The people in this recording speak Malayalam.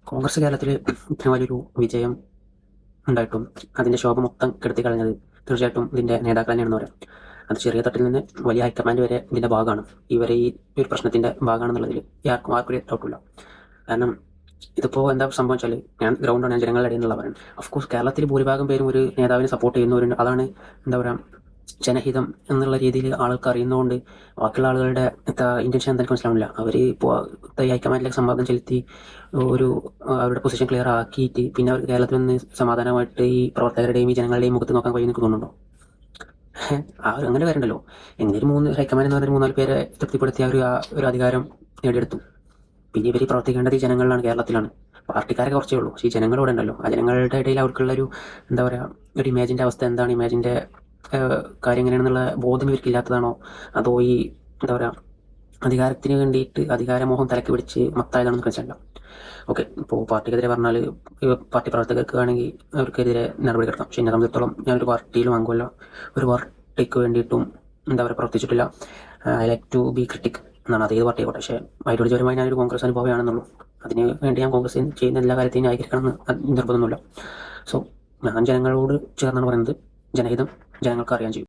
കോൺഗ്രസ് കേരളത്തിൽ ഇത്രയും വലിയൊരു വിജയം ഉണ്ടായിട്ടും അതിൻ്റെ ശോഭ മൊത്തം കെടുത്തി കളഞ്ഞത് തീർച്ചയായിട്ടും ഇതിൻ്റെ നേതാക്കൾ തന്നെയാണെന്ന് പറയാം. അത് ചെറിയ തട്ടിൽ നിന്ന് വലിയ ഹൈക്കമാൻഡ് വരെ ഇതിൻ്റെ ഭാഗമാണ്. ഇവരെ ഈ ഒരു പ്രശ്നത്തിൻ്റെ ഭാഗമാണെന്നുള്ളതിൽ ആർക്കും ഡൗട്ടില്ല. കാരണം ഇതിപ്പോൾ എന്താ സംഭവം വെച്ചാൽ, ഞാൻ ഗ്രൗണ്ടാണ്, ഞാൻ ജനങ്ങളുടെ ഇടയിൽ നിന്നുള്ള പറയുന്നത്. ഓഫ്കോഴ്സ് കേരളത്തിൽ ഭൂരിഭാഗം പേരും ഒരു നേതാവിനെ സപ്പോർട്ട് ചെയ്യുന്നവരുണ്ട്. അതാണ് എന്താ പറയുക, ജനഹിതം എന്നുള്ള രീതിയിൽ ആൾക്ക് അറിയുന്നതുകൊണ്ട് ബാക്കിയുള്ള ആളുകളുടെ ഇന്റൻഷൻ എന്തായാലും മനസ്സിലാവില്ല. അവർ ഇപ്പോൾ ഹൈക്കമാൻഡിലേക്ക് സമ്മർദ്ദം ചെലുത്തി ഒരു അവരുടെ പൊസിഷൻ ക്ലിയർ ആക്കിയിട്ട് പിന്നെ അവർ കേരളത്തിൽ നിന്ന് സമാധാനമായിട്ട് ഈ പ്രവർത്തകരുടെയും ഈ ജനങ്ങളുടെയും മുഖത്ത് നോക്കാൻ കഴിയുന്ന തോന്നുന്നുണ്ടോ? അങ്ങനെ വരണ്ടല്ലോ. എങ്കിലും ഹൈക്കമാൻഡ് എന്ന് പറഞ്ഞ 3-4 പേരെ തൃപ്തിപ്പെടുത്തി അവർ ഒരു അധികാരം നേടിയെടുത്തു. പിന്നെ ഇവർ പ്രവർത്തിക്കേണ്ടത് ഈ ജനങ്ങളിലാണ്, കേരളത്തിലാണ്. പാർട്ടിക്കാരെ കുറച്ചേ ഉള്ളൂ, പക്ഷേ ഈ ജനങ്ങളോട് ഉണ്ടല്ലോ. ആ ജനങ്ങളുടെ ഇടയിൽ അവർക്കുള്ളൊരു എന്താ പറയുക, ഒരു ഇമേജിൻ്റെ അവസ്ഥ എന്താണ്, ഇമേജിൻ്റെ കാര്യം എങ്ങനെയാണെന്നുള്ള ബോധം ഇവർക്കില്ലാത്തതാണോ, അതോ ഈ എന്താ പറയുക, അധികാരത്തിന് വേണ്ടിയിട്ട് അധികാരമോഹം തലക്ക് പിടിച്ച് മത്തായതാണെന്ന് മനസ്സിലാക്കാം. ഓക്കെ, ഇപ്പോൾ പാർട്ടിക്കെതിരെ പറഞ്ഞാൽ പാർട്ടി പ്രവർത്തകർക്ക് ആണെങ്കിൽ അവർക്കെതിരെ നടപടി എടുക്കാം. പക്ഷേ എന്നെ സംബന്ധിച്ചിടത്തോളം ഞാനൊരു പാർട്ടിയിലും അംഗമല്ല, ഒരു പാർട്ടിക്ക് വേണ്ടിയിട്ടും എന്താ പറയുക പ്രവർത്തിച്ചിട്ടില്ല. I like to be critic എന്നാണ്. അത് ഏത് പാർട്ടി ആയിക്കോട്ടെ. പക്ഷേ ഐഡിയോളജിപരമായി ഞാനൊരു കോൺഗ്രസ് അനുഭവമാണെന്നുള്ളൂ. അതിന് വേണ്ടി ഞാൻ കോൺഗ്രസ് ചെയ്യുന്ന എല്ലാ കാര്യത്തെയും ന്യായീകരിക്കണമെന്ന് നിർബന്ധമൊന്നുമില്ല. സോ ഞാൻ ജനങ്ങളോട് ചേർന്നാണ് പറയുന്നത്. ജനഹിതം ജനങ്ങൾക്ക് അറിയാൻ ചെയ്യും.